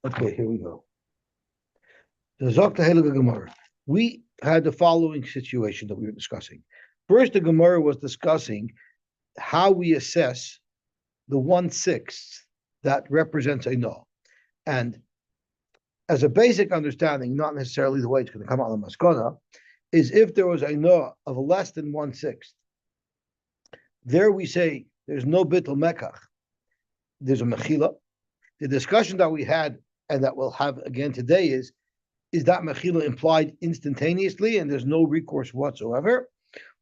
Okay, here we go. The Zok Heilige Gemara. We had the following situation that we were discussing. First, the Gemara was discussing how we assess the 1/6 that represents a no. And as a basic understanding, not necessarily the way it's going to come out of the Maskana, is if there was a no of less than 1/6, there we say there's no bittul mekach, there's a mechila. The discussion that we had and that we'll have again today is that mechila implied instantaneously and there's no recourse whatsoever?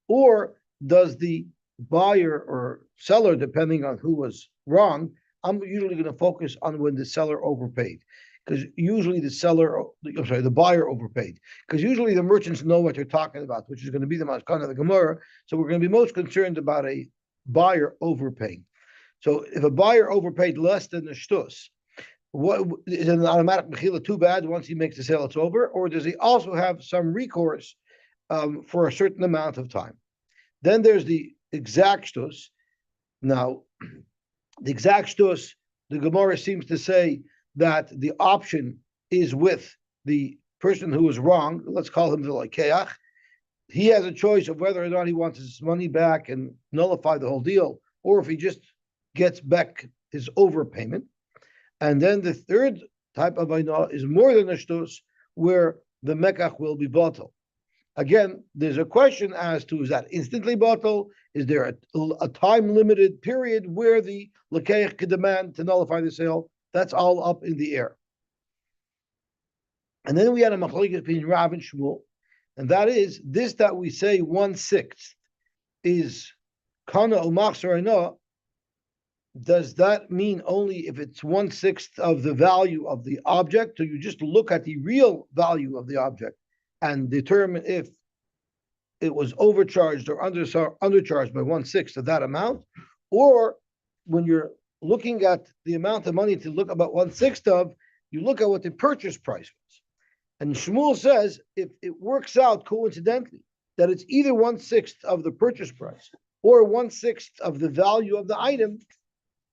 Or does the buyer or seller, depending on who was wrong, I'm usually going to focus on when the seller overpaid. Because usually the buyer overpaid. Because usually the merchants know what they're talking about, which is going to be the maskana of the Gemara. So we're going to be most concerned about a buyer overpaying. So if a buyer overpaid less than the shtus, what is an automatic mechila too bad? Once he makes the sale, it's over, or does he also have some recourse for a certain amount of time? Then there's the exact shtus. Now, the exact shtus, the Gemara seems to say that the option is with the person who is wrong. Let's call him the Lakeach. He has a choice of whether or not he wants his money back and nullify the whole deal, or if he just gets back his overpayment. And then the third type of Aina is more than a shtus, where the Mekach will be bottled. Again, there's a question as to, is that instantly bottled? Is there a time-limited period where the Lakeach could demand to nullify the sale? That's all up in the air. And then we had a machlokes between Rav and Shmuel, and that is this that we say 1/6 is kana umachzor Aina. Does that mean only if it's 1/6 of the value of the object? So you just look at the real value of the object and determine if it was overcharged or undercharged by 1/6 of that amount? Or when you're looking at the amount of money to look about 1/6 of, you look at what the purchase price was. And Shmuel says if it works out coincidentally that it's either 1/6 of the purchase price or 1/6 of the value of the item,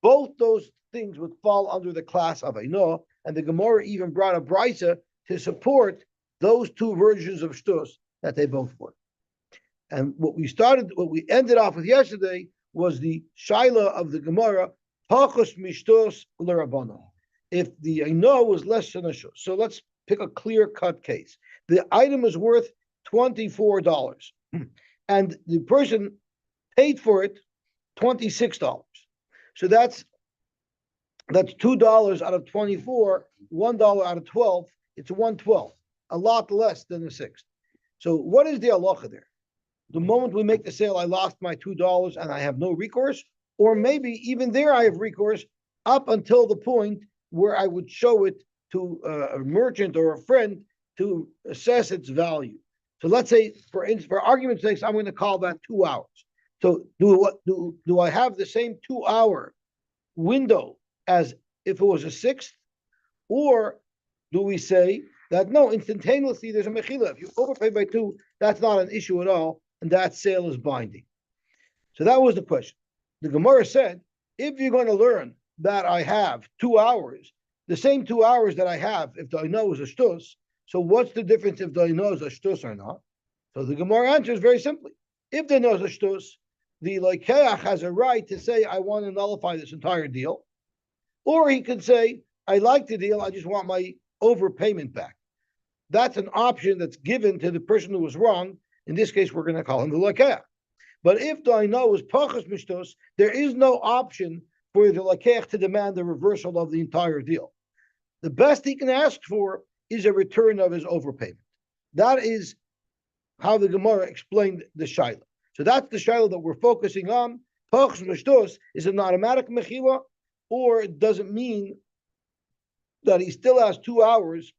both those things would fall under the class of Aina, and the Gemara even brought a brisa to support those two versions of shtus that they both were. And what we ended off with yesterday was the shaila of the Gemara, pachos mishtos l'rabbanan. If the Aina was less than a shtus, so let's pick a clear-cut case. The item is worth $24, and the person paid for it $26. So that's $2 out of 24, $1 out of 12. It's 1/12, a lot less than a sixth. So what is the halacha there? The moment we make the sale, I lost my $2 and I have no recourse, or maybe even there I have recourse up until the point where I would show it to a merchant or a friend to assess its value. So let's say, for argument's sake, I'm going to call that 2 hours. So do I have the same 2-hour window as if it was a sixth? Or do we say that no, instantaneously there's a mechila? If you overpay by 2, that's not an issue at all, and that sale is binding. So that was the question. The Gemara said, if you're going to learn that I have 2 hours, the same 2 hours that I have if the Aina is a shtus, so what's the difference if the Aina is a shtus or not? So the Gemara answers very simply. If the Aina is a shtus, the Lakeach has a right to say, I want to nullify this entire deal. Or he could say, I like the deal, I just want my overpayment back. That's an option that's given to the person who was wrong. In this case, we're going to call him the Lakeach. But if the Aina was pachas mishtos, there is no option for the Lakeach to demand the reversal of the entire deal. The best he can ask for is a return of his overpayment. That is how the Gemara explained the shaila. So that's the shaila that we're focusing on. Pachas mishtos is an automatic mechila, or it doesn't mean that he still has 2 hours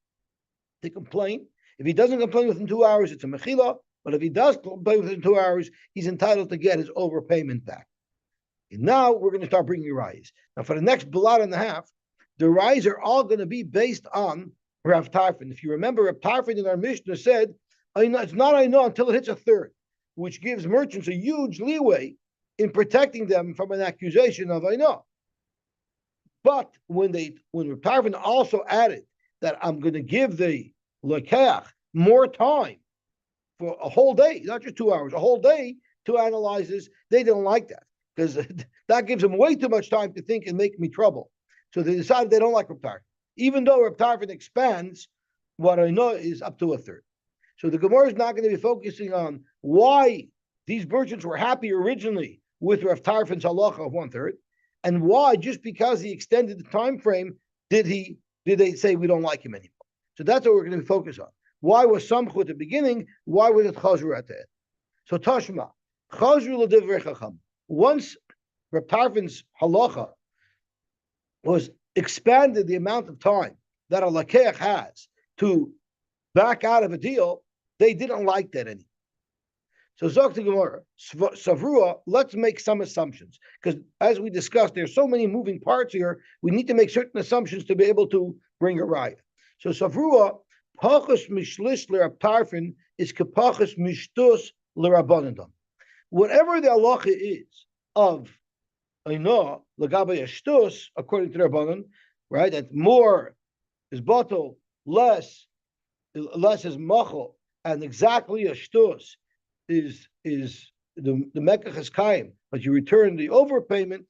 to complain. If he doesn't complain within 2 hours, it's a mechila. But if he does complain within 2 hours, he's entitled to get his overpayment back. And now we're going to start bringing rayas. Now for the next blot and a half, the rayas are all going to be based on Rav Tarfon. If you remember, Rav Tarfon in our Mishnah said, it's not I know until it hits a third, which gives merchants a huge leeway in protecting them from an accusation of I know. But when Reb Tarfon also added that I'm going to give the lekeach more time for a whole day, not just 2 hours, a whole day to analyze this, they didn't like that because that gives them way too much time to think and make me trouble. So they decided they don't like Reb Tarfon, even though Reb Tarfon expands what I know is up to a third. So the Gemara is not going to be focusing on why these merchants were happy originally with Rav Tarfon's halacha of 1/3, and why just because he extended the time frame did they say we don't like him anymore. So that's what we're going to focus on. Why was Samchu at the beginning? Why was it Chazru at the end? So Tashma, Chazru l'divrei chacham. Once Rav Tarfon's halacha was expanded the amount of time that a lakeach has to back out of a deal, they didn't like that anymore. So Zok to Gemara, Savrua, let's make some assumptions. Because as we discussed, there's so many moving parts here, we need to make certain assumptions to be able to bring a raya. So Savrua, Pachas Mishlish L'Rab Tarfon is Kepachas Mishtus L'Rabbanadam. Whatever the halacha is of Aina, L'Gabay Ashtus, according to the Rabbanan, right, that more is bottle, less is machal, and exactly a shtus is the mekach is kaim, but you return the overpayment.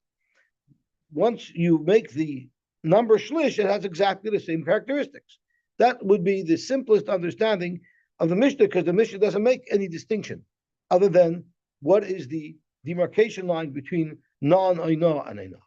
Once you make the number shlish, it has exactly the same characteristics. That would be the simplest understanding of the Mishnah, because the Mishnah doesn't make any distinction other than what is the demarcation line between non-aina and aina.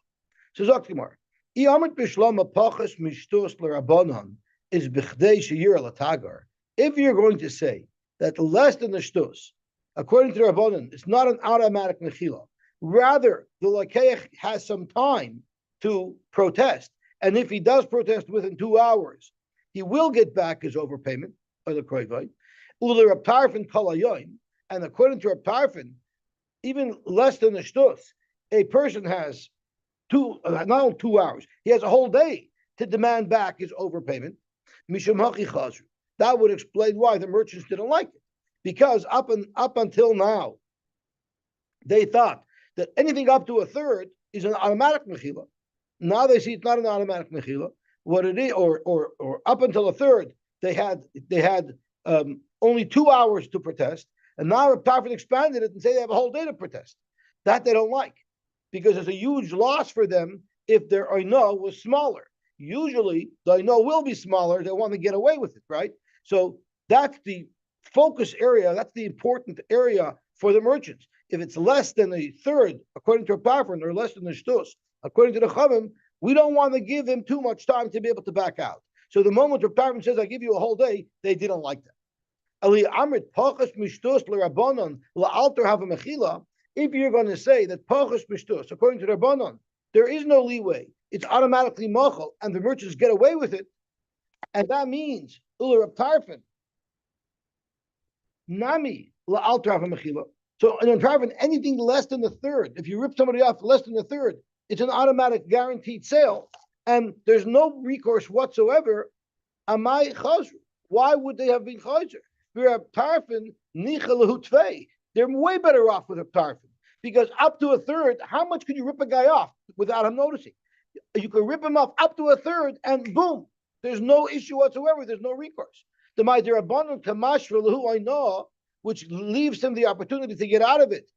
So Zaktimar, Iyamet Bishlama Pachas Mishtus L'Rabbanan is Bichdei Sheyir Latagar. If you're going to say that less than the shtus, according to the Rabbanan, it's not an automatic mechila. Rather, the lakeich has some time to protest, and if he does protest within 2 hours, he will get back his overpayment or the kroivai. Ule Reb Tarfon kalayoim, and according to Reb Tarfon, even less than the shtus, a person has not only 2 hours, he has a whole day to demand back his overpayment. Mishum hachi chazru. That would explain why the merchants didn't like it, because up until now, they thought that anything up to a third is an automatic mechila. Now they see it's not an automatic mechila. What it is, or up until a third, they had only 2 hours to protest, and now Reb Tarfon expanded it and say they have a whole day to protest. That they don't like, because it's a huge loss for them if their oino was smaller. Usually, the oino will be smaller. They want to get away with it, right? So that's the focus area. That's the important area for the merchants. If it's less than a third, according to Reb Tarfon, or less than the shtus, according to the Chavim, we don't want to give him too much time to be able to back out. So the moment Reb Tarfon says, I give you a whole day, they didn't like that. If you're going to say that pachas mishtus, according to the Rabbanon, there is no leeway, it's automatically machal, and the merchants get away with it, and that means ula Reb Tarfon nami la'alter have a mechila. So in Reb Tarfon, anything less than the third, if you rip somebody off less than the third, it's an automatic guaranteed sale, and there's no recourse whatsoever. Amai chazru. Why would they have been chazru? Reb Tarfon nicha lehu tvei. They're way better off with Reb Tarfon, because up to a third, how much could you rip a guy off without him noticing? You could rip him off up to a third, and boom, there's no issue whatsoever. There's no recourse. The Ma'adir Rabbanon Kamash Lehu I know, which leaves him the opportunity to get out of it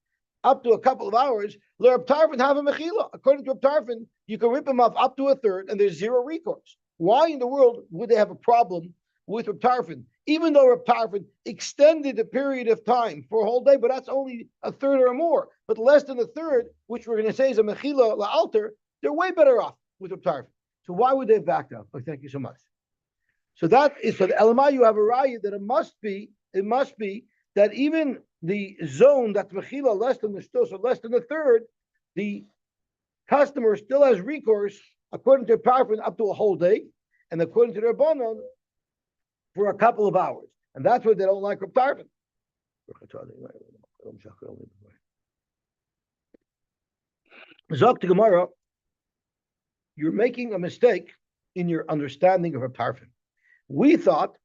up to a couple of hours. Reb Tarfon have a mechila. According to Reb Tarfon, you can rip him off up to a third, and there's zero recourse. Why in the world would they have a problem with Reb Tarfon, even though Reb Tarfon extended the period of time for a whole day, but that's only a third or more, but less than a third, which we're going to say is a mechila la'alter, they're way better off with Reb Tarfon. So why would they have backed up? Oh, thank you so much. So that is, so the Elamai, you have a raya that it must be that even the zone that's mechila less than the shtos or less than a third, the customer still has recourse according to Tarfon up to a whole day, and according to the Rabbanon for a couple of hours, and that's why they don't like Reb Tarfon. Zok to Gemara, you're making a mistake in your understanding of Reb Tarfon. We thought,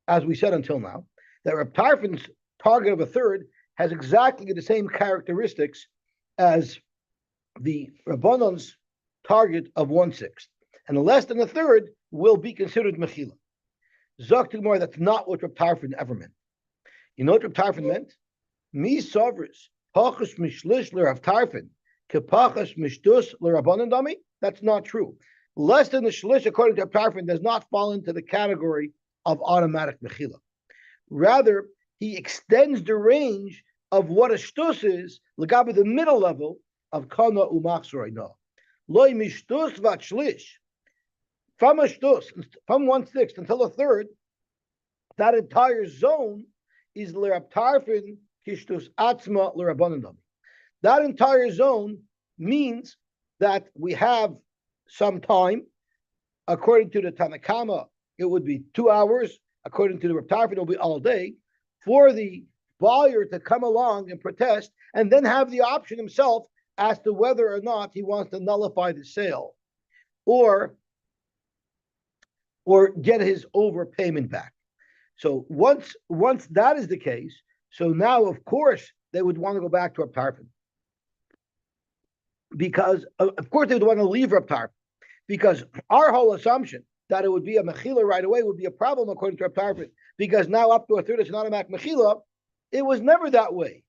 as we said until now, that Reb Tarfon's target of a third has exactly the same characteristics as the Rabbanon's target of 1/6, and less than a third will be considered mechila. Zok Gemara, that's not what Reb Tarfon ever meant. You know what Reb Tarfon meant? Mi sovris pachas mishlish l'Reb Tarfon kepachas mishtus l'Rabbanan dami. That's not true. Less than the shlish, according to Reb Tarfon, does not fall into the category of automatic mechila. Rather, he extends the range of what a shtus is, l'gabe the middle level of kana umachzor no. Loi mishtus vat shlish. From a shtus, from 1/6 until a third, that entire zone is l'Reb Tarfon kishtus atzma l'Rabbanan dami. That entire zone means that we have some time. According to the Tanakama, it would be 2 hours. According to the Reb Tarfon, it will be all day for the buyer to come along and protest, and then have the option himself as to whether or not he wants to nullify the sale or get his overpayment back. So once that is the case, so now of course they would want to go back to Reb Tarfon, because of course they would want to leave Reb Tarfon, because our whole assumption that it would be a mechila right away would be a problem according to Reb Tarfon, because now up to a third it's an automatic mechila. It was never that way.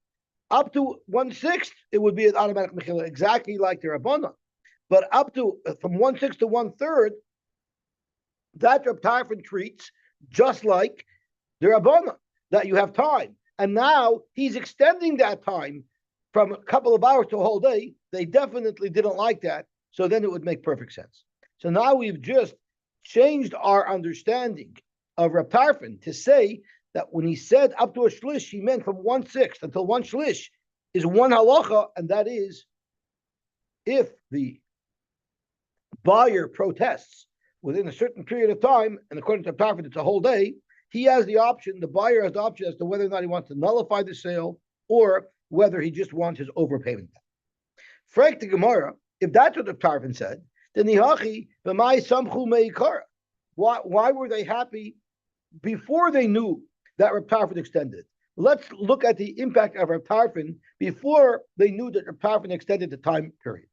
Up to 1/6 it would be an automatic mechila, exactly like the Rabbanan. But up to from 1/6 to 1/3, that Reb Tarfon treats just like the Rabbanan, that you have time. And now he's extending that time from a couple of hours to a whole day. They definitely didn't like that. So then it would make perfect sense. So now we've just changed our understanding of Reb Tarfon to say that when he said up to a shlish, he meant from 1/6 until 1 shlish is one halacha, and that is if the buyer protests within a certain period of time, and according to Reb Tarfon, it's a whole day, he has the option, the buyer has the option as to whether or not he wants to nullify the sale or whether he just wants his overpayment back. Frek the Gemara, if that's what Reb Tarfon said, then Nihachi b'mai samchu meikara. Why were they happy before they knew that Reb Tarfon extended? Let's look at the impact of Reb Tarfon before they knew that Reb Tarfon extended the time period.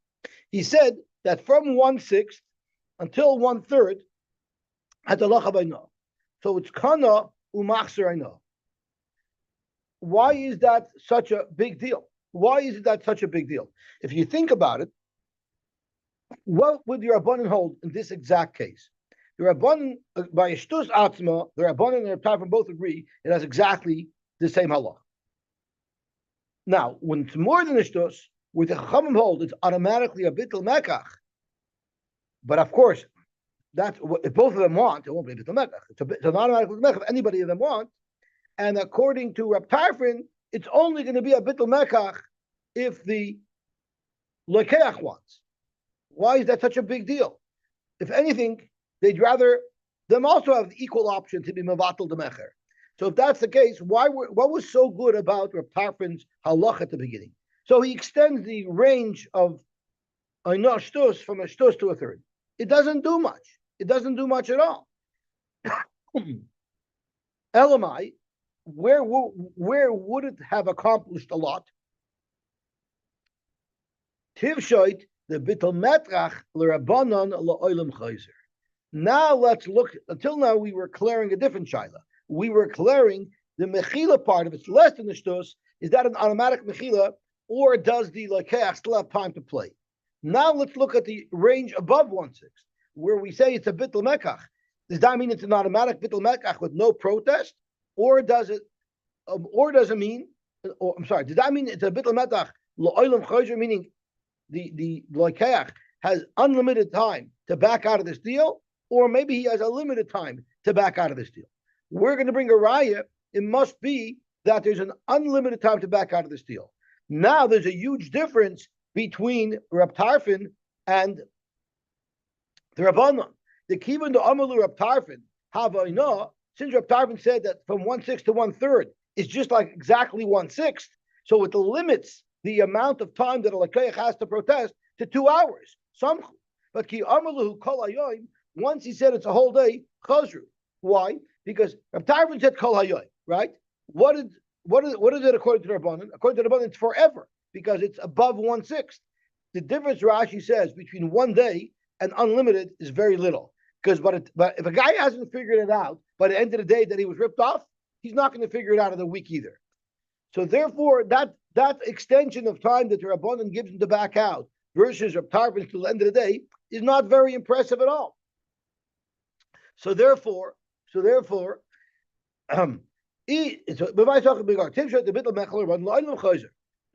He said that from 1/6 until 1/3 at the lachabayno. So it's kana umachzer no. Why is that such a big deal? Why is that such a big deal? If you think about it, what would the Rabbanan hold in this exact case? The Rabbanan, by Shtus Atzma, the Rabbanan and Reb Tarfon both agree it has exactly the same halach. Now, when it's more than a Shtus, with the Chachamim hold, it's automatically a bittul mekach. But of course, that's what if both of them want, it won't be a bittul mekach. It's an automatic bittul mekach if anybody of them want. And according to Reb Tarfon, it's only going to be a bittul mekach if the lekeach wants. Why is that such a big deal? If anything, they'd rather them also have the equal option to be mevatel the mecher. So if that's the case, what was so good about Reb Tarfon's halach at the beginning? So he extends the range of a shtus from a shtus to a third. It doesn't do much. It doesn't do much at all. Elamai, where would it have accomplished a lot? Tivshoit the bittul metrach l'Rabbanan la'olam chayzer. Now let's look. Until now, we were clearing a different shaila. We were clearing the mechila part of it's less than the shtus. Is that an automatic mechila, or does the lekeach still have time to play? Now let's look at the range above 1/6, where we say it's a bittul mekach. Does that mean it's an automatic bittul mekach with no protest, or does it mean? Or I'm sorry. Does that mean it's a bittul mekach la'olam chayzer, meaning the lekeach has unlimited time to back out of this deal, or maybe he has a limited time to back out of this deal? We're going to bring a raya. It must be that there's an unlimited time to back out of this deal. Now there's a huge difference between Reb Tarfon and the Rabbanan. The kivun to amalu Reb Tarfon havayna, since Reb Tarfon said that from 1/6 to 1/3 is just like exactly 1/6, so it limits the amount of time that a lekeach has to protest to 2 hours. But ki amalu kol hayoim, once he said it's a whole day, chazru. Why? Because Reb Tarfon said kol hayoim, right? What is it according to the Rabbanan? According to the Rabbanan, it's forever because it's above 1/6. the difference Rashi says between 1 day and unlimited is very little. Because but if a guy hasn't figured it out by the end of the day that he was ripped off, he's not going to figure it out in a week either. So therefore, that extension of time that the Rabbanan gives him to back out versus Reb Tarfon till the end of the day is not very impressive at all. So therefore, the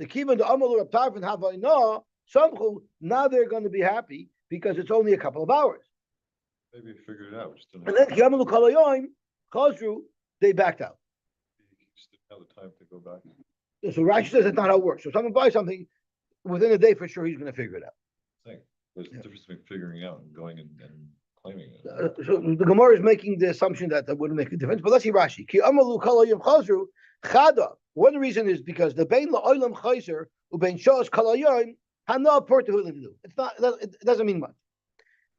Kivan the Amalu Reb Tarfon Havayna Samchu, now they're going to be happy because it's only a couple of hours. Maybe figure it out. And then Kiyamalu Kalayoim Chazru, they backed out. Have the time to go back. So Rashi says that's not how it works. So if someone buys something within a day, for sure he's going to figure it out. There's a difference between figuring out and going and claiming it. So the Gemara is making the assumption that wouldn't make a difference. But let's see Rashi. Ki amalu kalayyim chazru chada. One reason is because the bein la'olam chayzer ubein shos kalayyim hana portahu l'du. It's not. It doesn't mean much.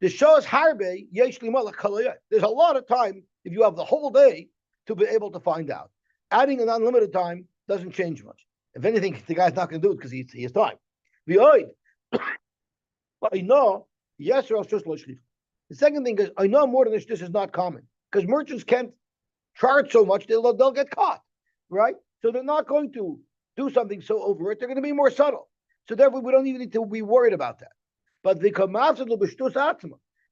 The shos harbe yesh limala kalayyim. There's a lot of time if you have the whole day to be able to find out. Adding an unlimited time doesn't change much. If anything, the guy's not going to do it because he has time. But I know, yes, or just the second thing is, I know more than this is not common because merchants can't charge so much, they'll get caught, right? So they're not going to do something so overt, they're going to be more subtle. So therefore, we don't even need to be worried about that. But the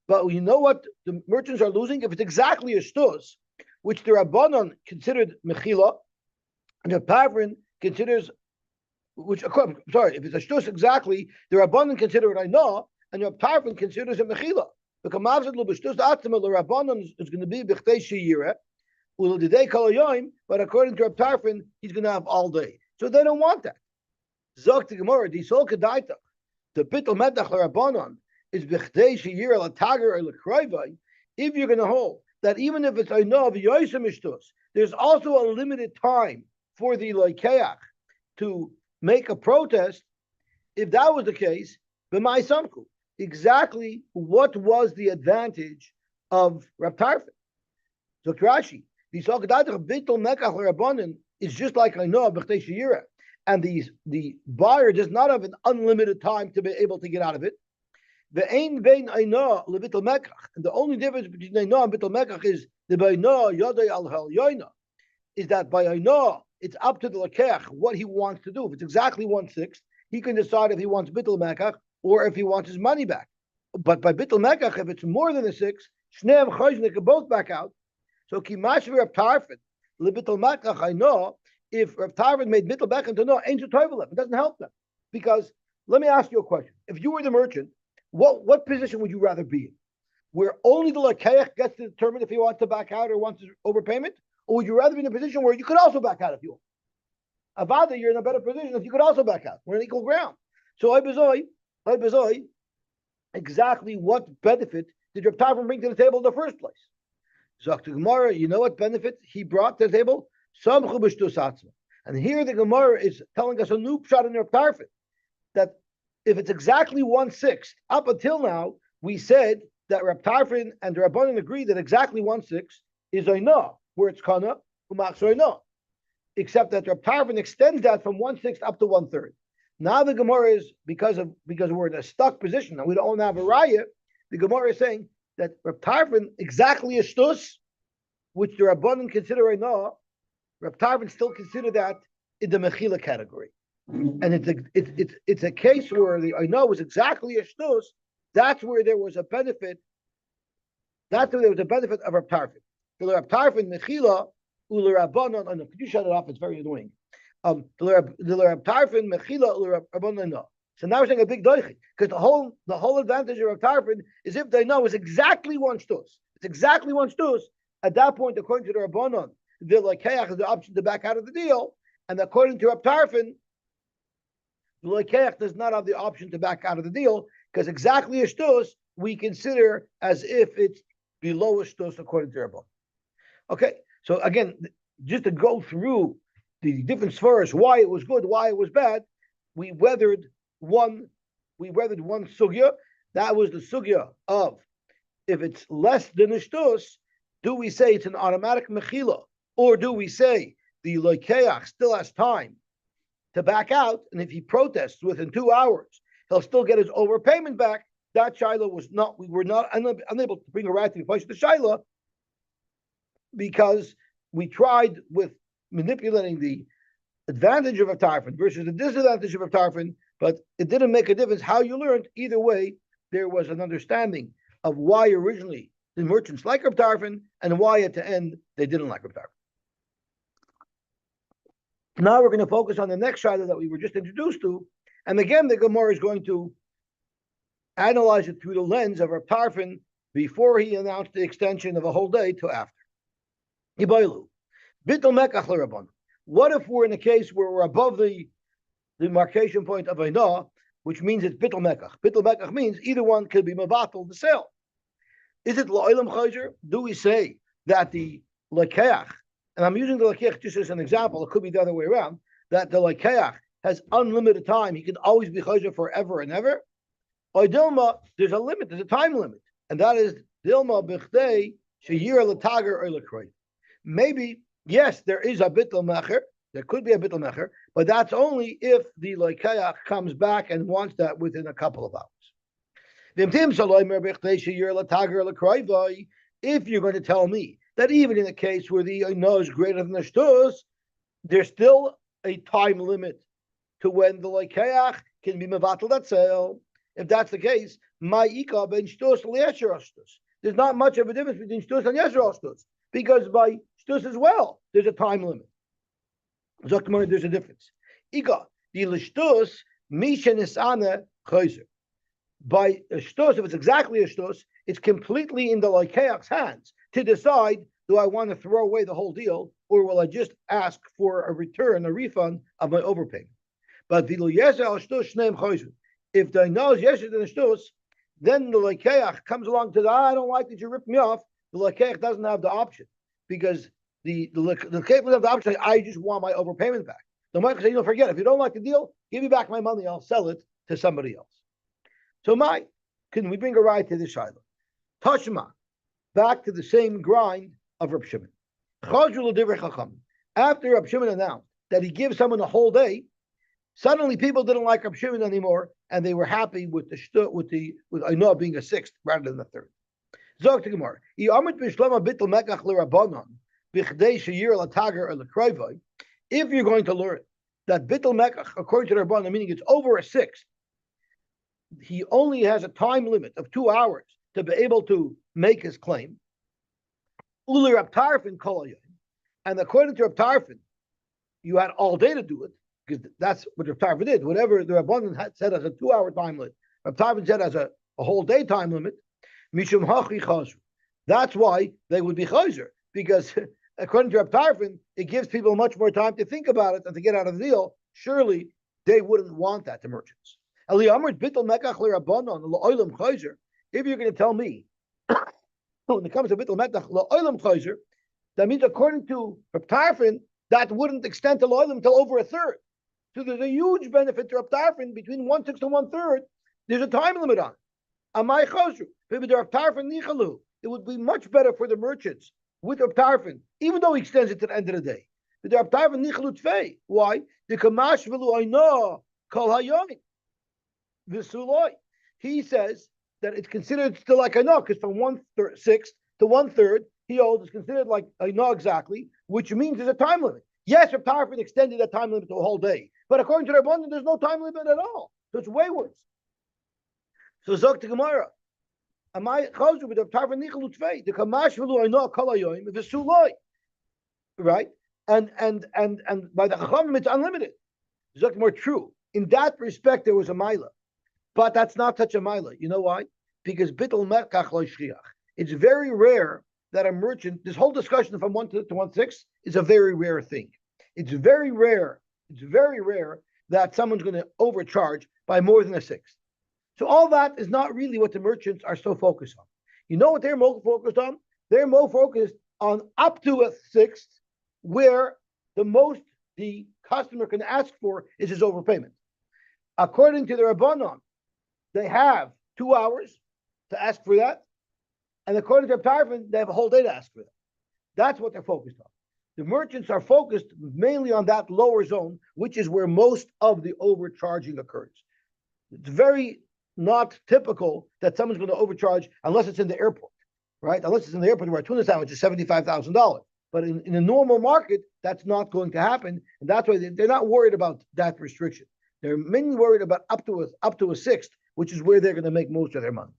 but you know what the merchants are losing? If it's exactly a shtus, which the Rabbanon considered mechila, and the Pavrin considers, if it's a shtus exactly, the Rabbanon consider it Ainah, and the Pavrin considers it mechila. The Kamavzid lo b'shtus atzma, the Rabbanon is going to be b'chtei sheyireh, u'l'didei kol hayoyim, but according to Reb Tarfon, he's going to have all day. So they don't want that. Zok the Gemara, the Sol Kedaita, the Bittul Medach Rabbanon is b'chtei sheyireh l'tager or l'kroivai. If you're going to hold that even if it's Ainah of Yosy mishtus, there's also a limited time for the Loikeach to make a protest. If that was the case, b'mai samku, exactly what was the advantage of Reb Tarfon? So Rashi, the Salkadadach Bittul Mekach Rabbanan is just like I know of B'chtei Sheyireh, and the buyer does not have an unlimited time to be able to get out of it. The ein bein Ainah leBittul Mekach, and the only difference between Ainah and Bittul Mekach is the Ainah Yodei al Hel Yoina, is that by Ainah it's up to the Lakeach what he wants to do. If it's exactly 1/6, he can decide if he wants Bittul Mekach or if he wants his money back. But by Bittul Mekach, if it's more than a 6, Shneim Chayznik can both back out. So Kimash Reb Tarfon leBittul Mekach, I know if Reb Tarfon made Bittul Mekach into no, ain't it doesn't help them. Because let me ask you a question: if you were the merchant, what position would you rather be in? Where only the Lakeach gets to determine if he wants to back out or wants overpayment? Or would you rather be in a position where you could also back out if you want? Avada, you're in a better position if you could also back out. We're on equal ground. So exactly what benefit did Reb Tarfon bring to the table in the first place? Zok Gemara, you know what benefit he brought to the table? Samchu b'shtus atzma. And here the Gemara is telling us a new pshat in Reb Tarfon, that if it's exactly 1/6, up until now, we said that Reb Tarfon and the Rabbanan agree that exactly 1/6 is Ainah, where it's kana umachsoinah, except that Reb Tarfon extends that from 1/6 up to 1/3. Now the Gemara is because we're in a stuck position and we don't have a raya. The Gemara is saying that Reb Tarfon exactly a shtus, which the Rabbanan consider Ainah, Reb Tarfon still consider that in the mechila category, and it's a case where the Ainah was exactly a shtus. That's where there was a benefit. That's where there was a benefit of Reb Tarfon. The Reb Tarfon mechila ule Rabbanon. No, could you shut it off? It's very annoying. The Reb Tarfon mechila ule Rabbanon. No. So now we're saying a big doichi because the whole advantage of Reb Tarfon is if they know it's exactly 1 shtus. It's exactly 1 shtus. At that point, according to the Rabbanon, the Lakeach has the option to back out of the deal, and according to Reb Tarfon, the Lakeach does not have the option to back out of the deal because exactly a shtus we consider as if it's below a shtus according to Rabbanon. Okay, so again, just to go through the different spheres, why it was good, why it was bad, we weathered one sugya. That was the sugya of if it's less than a shtus, do we say it's an automatic mechila, or do we say the loikeach still has time to back out, and if he protests within 2 hours, he'll still get his overpayment back. That Shiloh was not, we were not unable to bring a right to the place of the Shiloh because we tried with manipulating the advantage of a tarfin versus the disadvantage of a tarfin, but it didn't make a difference how you learned. Either way, there was an understanding of why originally the merchants like Reb Tarfon and why at the end they didn't like Reb Tarfon. Now we're going to focus on the next shiloh that we were just introduced to, and again the Gemara is going to analyze it through the lens of Reb Tarfon before he announced the extension of a whole day to after. Ibailu, bittul mekach l'rabban. What if we're in a case where we're above the demarcation point of Einah, which means it's bittul mekach. Bittul mekach means either one could be mevatel the sale. Is it la'olam chayzer? Do we say that the lekeach, and I'm using the lekeach just as an example, it could be the other way around, that the lekeach has unlimited time, he can always be chayzer forever and ever? Or dilma, there's a limit, there's a time limit, and that is dilma b'chdei sheyir l'tager or l'kroy. Maybe, yes, there is a bittul mecher, there could be a bittul mecher, but that's only if the lekeach comes back and wants that within a couple of hours. If you're going to tell me that even in a case where the Einah is greater than the shtus, there's still a time limit to when the lekeach can be mevatel that sale. If that's the case, my ika ben shtus l'yesher shtus. There's not much of a difference between shtus and yesher shtus because by shtus as well, there's a time limit. Zoktamar, there's a difference. Ika the l'shtus mishen isana chayzer. By a shtus, if it's exactly a shtus, it's completely in the lekeach's hands to decide, do I want to throw away the whole deal, or will I just ask for a return, a refund of my overpayment? But if the Einah is yesher than a shtus, then the lekeach comes along to the, I don't like that you ripped me off. The lekeach doesn't have the option because the lekeach doesn't have the option. I just want my overpayment back. The Michael said, forget it. If you don't like the deal, give me back my money. I'll sell it to somebody else. So can we bring a ride to this shiloh? Tashma, back to the same grind of Reb Shimon. After Reb Shimon announced that he gives someone a whole day, suddenly people didn't like Reb Shimon anymore, and they were happy with Einah being a sixth rather than a third. Zog to Gemara. If you're going to learn that bittul mekach, according to the Rabbanan, meaning it's over a sixth, he only has a time limit of 2 hours to be able to make his claim. Uli Reb Tarfon kol hayom, and according to Reb Tarfon, you had all day to do it because that's what Reb Tarfon did. Whatever the Rabbanan had said as a 2 hour time limit, Reb Tarfon said as a whole day time limit. Mishum hachi chazru. That's why they would be chayzer, because according to Reb Tarfon, it gives people much more time to think about it and to get out of the deal. Surely they wouldn't want that, the merchants. If you're going to tell me, when it comes to bittul mekach la'olam chayzer, that means according to Reb Tarfon, that wouldn't extend to la'olam until over a third. So there's a huge benefit to Reb Tarfon between 1/6 and 1/3. There's a time limit on it. Amai chazru, maybe Reb Tarfon nichalu. It would be much better for the merchants with Reb Tarfon, even though he extends it to the end of the day. But Reb Tarfon nichalu tfei. Why? The kamash v'lu Einah kol hayom. V'suloi. He says that it's considered still like Einah, because from 1/6 to 1/3, he holds is considered like Einah exactly, which means there's a time limit. Yes, Reb Tarfon extended that time limit to a whole day, but according to the Rabbanan, there's no time limit at all. So it's way worse. So Zog to Gemara, Amai chazru with Reb Tarfon nichalu tfei, the kamash v'lu Einah kol hayom v'suloi. Right? And by the Chachamim, it's unlimited. Zog more true. In that respect, there was a milah. But that's not such a milah. You know why? Because bittul mekach lo shchiach. It's very rare that a merchant, this whole discussion from 1 to 1/6 is a very rare thing. It's very rare that someone's going to overcharge by more than a sixth. So all that is not really what the merchants are so focused on. You know what they're more focused on? They're more focused on up to a sixth, where the most the customer can ask for is his overpayment. According to the Rabbanan, they have 2 hours to ask for that. And according to Reb Tarfon, they have a whole day to ask for that. That's what they're focused on. The merchants are focused mainly on that lower zone, which is where most of the overcharging occurs. It's very not typical that someone's going to overcharge unless it's in the airport, right? Unless it's in the airport where a tuna sandwich is $75,000. But in a normal market, that's not going to happen, and that's why they're not worried about that restriction. They're mainly worried about up to a sixth, which is where they're going to make most of their money.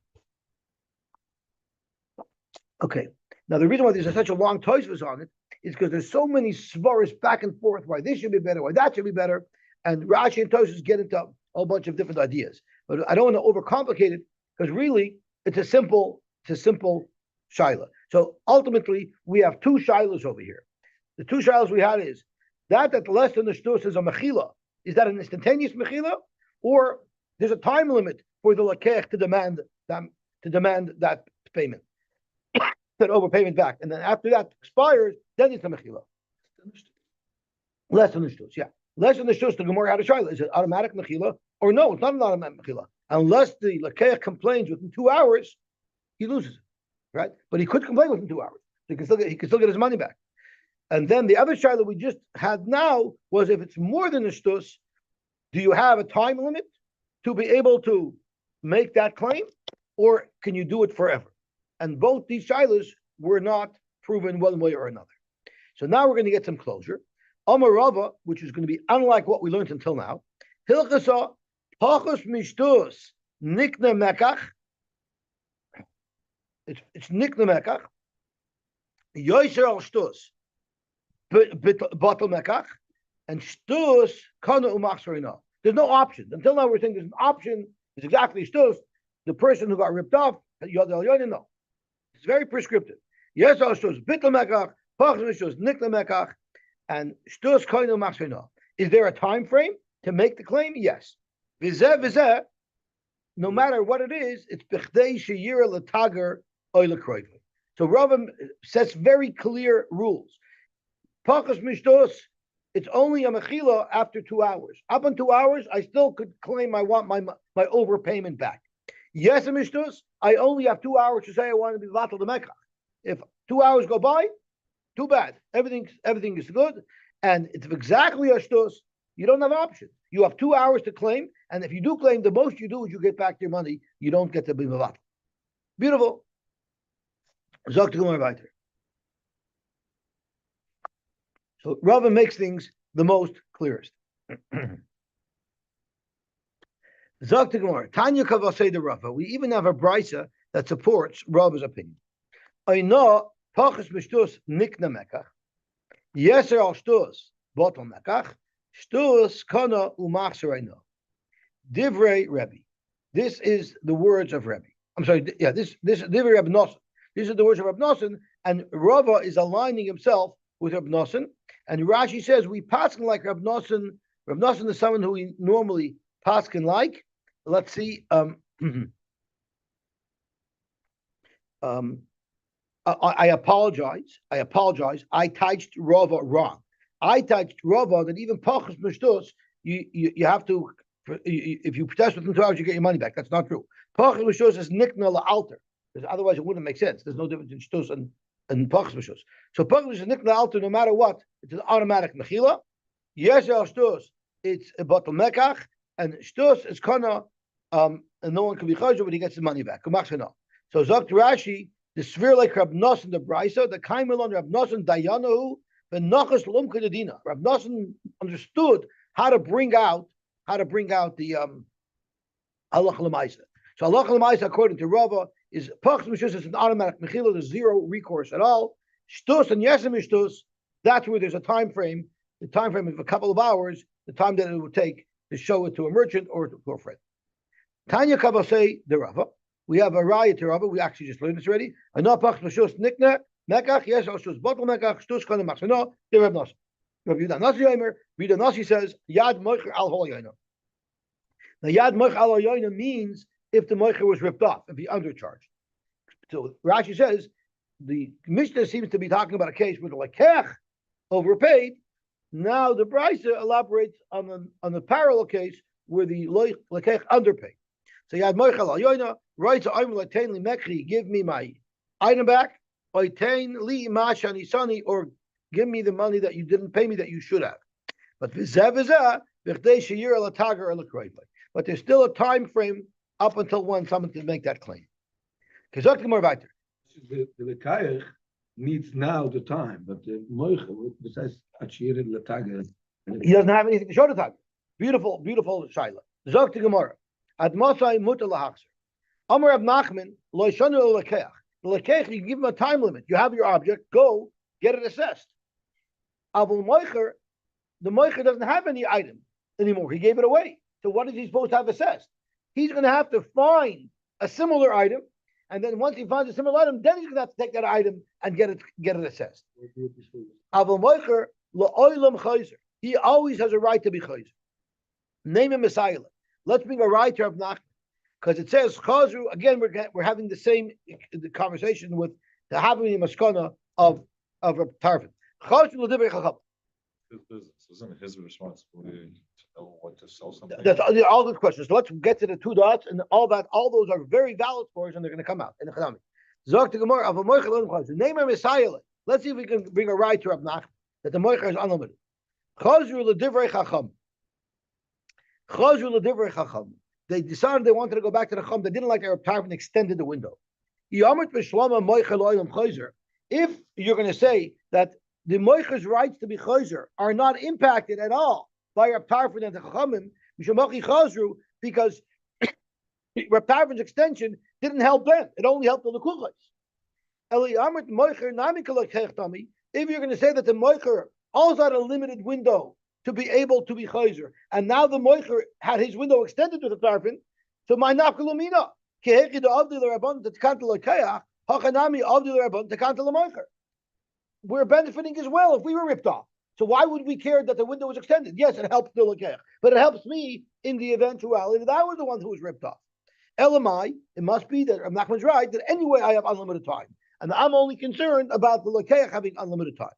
Okay. Now the reason why there's such a long Tosfos on it is because there's so many svaros back and forth why this should be better, why that should be better, and Rashi and Tosfos get into a whole bunch of different ideas. But I don't want to overcomplicate it because really it's a simple shaila. So ultimately we have two shailas over here. The two shailas we had is that less than the shtus is a mechila. Is that an instantaneous mechila, or there's a time limit for the lakech to demand that payment, that overpayment back, and then after that expires, then it's a mechila. Less than the shtus, yeah. Less than the shtus, the Gemara had a shaila. Is it automatic mechila or no? It's not an automatic mechila unless the lakech complains within 2 hours, he loses it, right? But he could complain within 2 hours. He can still get his money back. And then the other shaila we just had now was if it's more than a shtus, do you have a time limit to be able to make that claim, or can you do it forever? And both these shailas were not proven one way or another. So now we're going to get some closure. Amar Rava, which is going to be unlike what we learned until now. Hilchasa pachos mishtus nikna mekach. It's nikna mekach. Yosy al shtus batal mekach, and shtus kana umachsarina. There's no option. Until now we're saying there's an option. It's exactly shtus. The person who got ripped off, yod al yod, no. It's very prescriptive. Yes, al shtus batal mekach, pachos mishtus nikna mekach, and shtus kana umachsarina. Is there a time frame to make the claim? Yes. Vizeh, no matter what it is, it's bichdei sheyira letager oy lekroiv. So Rava sets very clear rules. Pachos mishtus, it's only a mechila after 2 hours. Up in 2 hours, I still could claim I want my overpayment back. Yes, a mishtus, I only have 2 hours to say I want to be vatal the mekach. If 2 hours go by, too bad. Everything is good, and it's exactly a shtus. You don't have options. You have 2 hours to claim, and if you do claim, the most you do is you get back your money. You don't get to be vatal. Beautiful. Zok to Gemara weiter. So Rava makes things the most clearest. Zok to Gemara. Tanya kavasei the Rava. We even have a brisa that supports Rava's opinion. I know pachos mishtus nikna mekach. Yeser al shtus batal mekach. Shtus kana umachsarayno. Divrei Rebbe. This is the words of Rebbe. I'm sorry. Yeah, this Divrei Rebbe Nosson. These are the words of Reb Nosson, and Rava is aligning himself with Reb Nosson. And Rashi says we paskin like Reb Nosson. Reb Nosson is someone who we normally paskin like. Let's see. I apologize. I touched Rava wrong. I touched Rava that even pachos mishtus, you have to, if you protest within 2 hours, you get your money back. That's not true. Pachos mishtus is nikna la'alter. Because otherwise it wouldn't make sense. There's no difference in shtus and pachos mishtus. So pachos mishtus is nikna alter no matter what. It's an automatic mechila. Yes, shtus, it's a batal mekach, and shtus is kana, and no one can be chayzer, but he gets the money back. So Zok Rashi, the sphere like Rab Nosson the brisa, the kaimelon Rab Nosson dayanahu, the nachas lum kedina. Rab Nosson understood how to bring out the halach l'maisa. So halach l'maisa, according to Rava, is pachos mishtus is an automatic mechila. There's zero recourse at all. Shtus and yesem shtus, that's where there's a time frame. The time frame of a couple of hours, the time that it would take to show it to a merchant or to a friend. Tanya kavasei the Rava. We have a raya to Rava. We actually just learned this already. Ano pachos mishtus nikna mekach yes shtus batal mekach shtus kana machsano the Reb Nosson. Rabbi Yudah Nasi says yad moicher al holoyino. Now yad moicher al holoyino means if the moicher was ripped off, if he undercharged. So Rashi says the Mishnah seems to be talking about a case where the lekech overpaid. Now the brisa elaborates on the parallel case where the lekech underpaid. So yad moicher al holoyino writes I'm letain li mekri, give me my item back. Letain li mashani sani, or give me the money that you didn't pay me that you should have. But but there's still a time frame up until when someone can make that claim. Okay, more about the Lekayach needs now the time, but the Moicha, besides Achir and Lataga. He doesn't have anything to show the time. Beautiful, beautiful Shaila. Zok to Gemara. Ad Mosai Muta Lahakser. Amar Ab Nachman, Lo Shanu Lekeach. The Lekeach, you give him a time limit. You have your object, go get it assessed. Avul Moicher, the Moicher doesn't have any item anymore. He gave it away. So what is he supposed to have assessed? He's going to have to find a similar item, and then once he finds a similar item, then he's going to have to take that item and get it assessed. Avul Moicher, Lo Oilam Chayzer. He always has a right to be chayzer. Name him Messiah. Let's bring a right to Rav Nachman, because it says chazru. Again, we're having the same conversation with the having maskana of Rav Tarfon. Chazru l'divrei chacham. Isn't it his responsibility to know what to sell something? That's all good questions. So let's get to the two dots, and all those are very valid for us, and they're going to come out in the Chadami. Zok to Gemara, Avul Moicher lo chazru. Name him Messiah. Let's see if we can bring a right to Rav Nachman that the Moicher is unlimited. Chazru l'divrei chacham. Chazru l'divrei chacham. They decided they wanted to go back to the chum. They didn't like Arab Tarf and extended the window. If you're going to say that the moicher's rights to be chayzer are not impacted at all by Arab Tarf and the chachamim, because Arab Tarf's extension didn't help them. It only helped the lekuchos. If you're going to say that the moicher also had a limited window to be able to be chayzer, and now the moicher had his window extended to the tarfin, so my nafkalumina keheki the avdi l'rabban to tkanta l'kayach hachanami avdi l'rabban to tkanta l'moicher. We're benefiting as well if we were ripped off. So why would we care that the window was extended? Yes, it helps the l'kayach, but it helps me in the eventuality that I was the one who was ripped off. Elamai, it must be that Nachman's right that anyway I have unlimited time, and I'm only concerned about the l'kayach having unlimited time.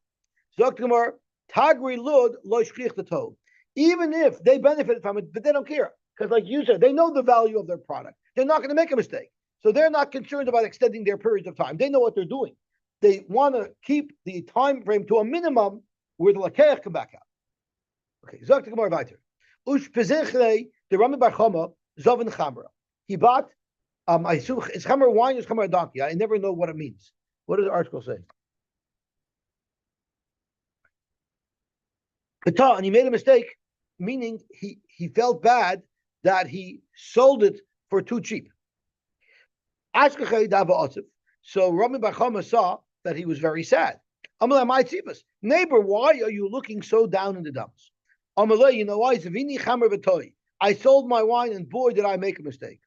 Zok Gemara. Tagri lud lo shchich the toe. Even if they benefited from it, but they don't care. Because like you said, they know the value of their product. They're not going to make a mistake. So they're not concerned about extending their periods of time. They know what they're doing. They want to keep the time frame to a minimum where the lakeach come back out. Okay, Zok to Gemara weiter. Ush pezinchle the Rami Bar Chama Zovin Chamra. He bought, I assume it's Chamra wine or Chamra donkey. I never know what it means. What does the article say? And he made a mistake, meaning he felt bad that he sold it for too cheap. So Rami Bar Chama saw that he was very sad. Neighbor, why are you looking so down in the dumps? You know why? I sold my wine and boy did I make a mistake.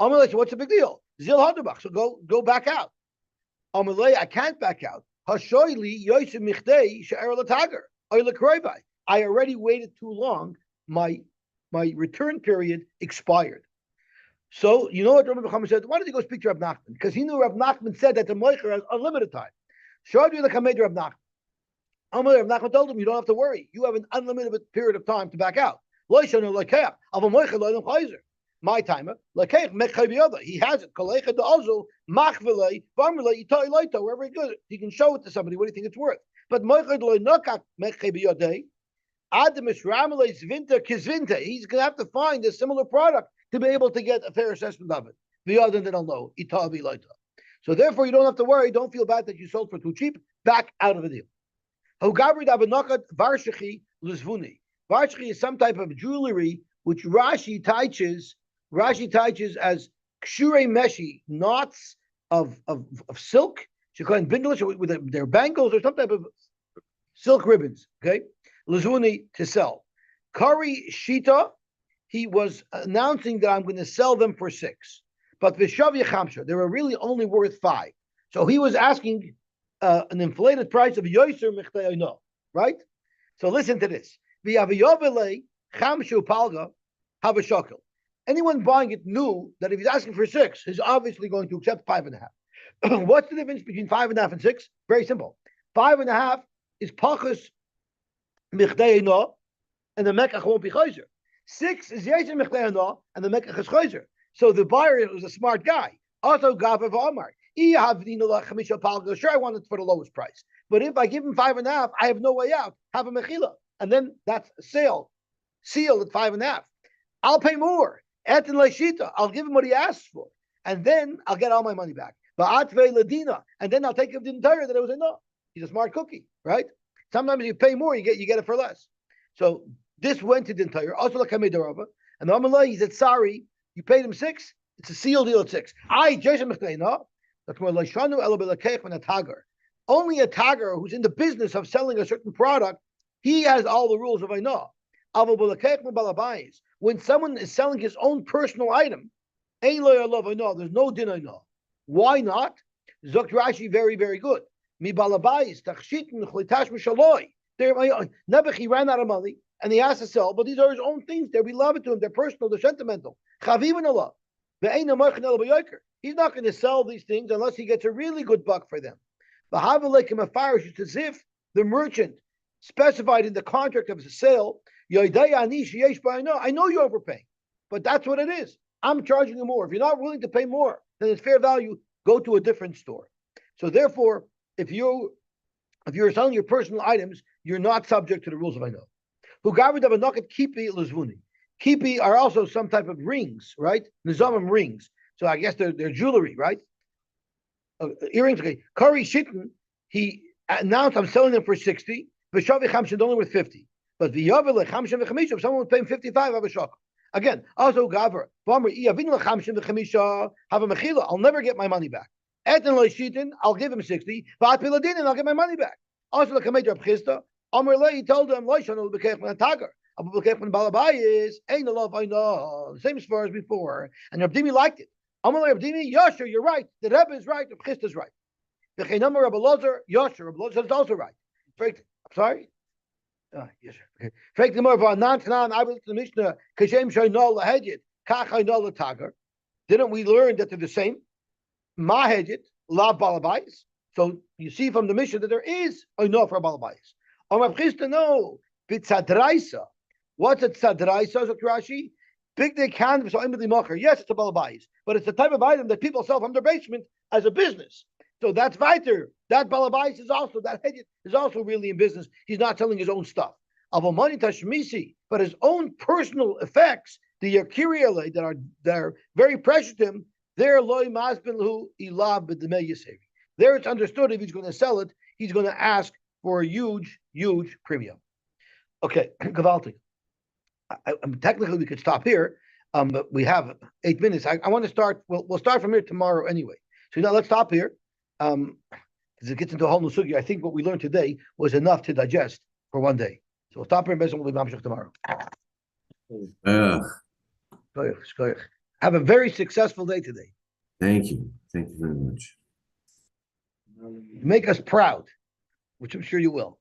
So what's the big deal? So go back out. I can't back out. I already waited too long. My return period expired. So you know what Rabbi Muhammad said? Why did he go speak to Rav Nachman? Because he knew Rav Nachman said that the moicher has unlimited time. Showed you the Kamed Rav Nachman. Rav Nachman told him, you don't have to worry. You have an unlimited period of time to back out. My timer, he has it. Wherever he goes, he can show it to somebody. What do you think it's worth? But he's going to have to find a similar product to be able to get a fair assessment of it. The other they don't know. So therefore, you don't have to worry. Don't feel bad that you sold for too cheap. Back out of the deal. Varshchi is some type of jewelry which Rashi teaches as kshure meshi, knots of silk. With their bangles or some type of silk ribbons. Okay. Lazuni to sell. Kari Shita, he was announcing that I'm going to sell them for 6. But Vishavya Chamsha, they were really only worth 5. So he was asking an inflated price of Yoser Mechteino, right? So listen to this. V'yaviyovele Chamshu Palga Havashakel. Anyone buying it knew that if he's asking for 6, he's obviously going to accept 5.5. What's the difference between 5.5 and 6? Very simple. 5.5 is Pachas Mechteino, and the Mekach won't be Chayzer. 6 is Yeser Mechteino, and the Mekach is Chayzer. So the buyer was a smart guy. Also, Gava V'Amar. Sure, I want it for the lowest price. But if I give him 5.5, I have no way out. Have a mechila. And then that's a sale. Sealed at 5.5. I'll pay more. Etin leishita, I'll give him what he asks for, and then I'll get all my money back. Ba'atvei ladina, and then I'll take him the entire that it was a no. He's a smart cookie, right? Sometimes you pay more, you get it for less. So this went to the entire. Also, like Rava, and the Amalai, he said, sorry, you paid him 6. It's a seal deal at 6. Jason no. That's more Lashanu Elabelakech when a Tagar. Only a Tagar who's in the business of selling a certain product, he has all the rules of Aina. When someone is selling his own personal item, there's no din Aina. Why not? Zok Rashi, very, very good. Mi balabais, tachshitin, chlitash mishaloi. Nebuch, ran out of money and he has to sell, but these are his own things. They're beloved to him, they're personal, they're sentimental. Chavivin Allah. He's not going to sell these things unless he gets a really good buck for them. It's as if the merchant specified in the contract of the sale, I know you're overpaying, but that's what it is. I'm charging you more. If you're not willing to pay more, then it's fair value. Go to a different store. So therefore, if you're selling your personal items, you're not subject to the rules of I know. Kipi are also some type of rings, right? Nizamim rings. So I guess they're jewelry, right? Earrings. Okay. Kari Shitten, he announced I'm selling them for 60. Vishavi Chamshin only worth 50. But V'yavele Chamshin v'chamisha, if someone would pay him 55, have a shock. Again, also Gavar. I'll never get my money back. Etan lo Shitten, I'll give him 60. V'at Piladin, and I'll get my money back. Also the Kamed Rab Chisda, Amr Le, he told them, Lo Shanu B'kech Min Tagar. The same as far as before, and Rabdimi liked it. Amalei Rabdimi, Yosher, you're right. The Rebbe is right. The Chist is right. The Chaynamar Rabbi Lozer, Yosher, Rabbi Lozer is also right. I'm sorry. Yes. Okay. Fake the more of non-tanan. I will the Mishnah. Kashem Shaynol Lahedjit, Kachaynol Tagar. Didn't we learn that they're the same? Mahedjit, La Balabais. So you see from the Mishnah that there is enough for Balabais. Amar Chista, no. Bitzadraisa. What's a tzadraisa, Rashi? Big they can, so yes, it's a balabais, but it's the type of item that people sell from their basement as a business. So that's weiter. That balabais is also, that hedget is also really in business. He's not selling his own stuff. Avomani tashmisi, but his own personal effects, the yakiriale that are very precious to him, they're loy masbinhu ilav b'demei yiseri. There it's understood if he's going to sell it, he's going to ask for a huge, huge premium. Okay, Gavalti. Technically, we could stop here, but we have 8 minutes. I want to start. We'll start from here tomorrow anyway. So now let's stop here, because it gets into a whole new sugya. I think what we learned today was enough to digest for one day. So we'll stop here and we'll be mamshech tomorrow. Have a very successful day today. Thank you. Thank you very much. Make us proud, which I'm sure you will.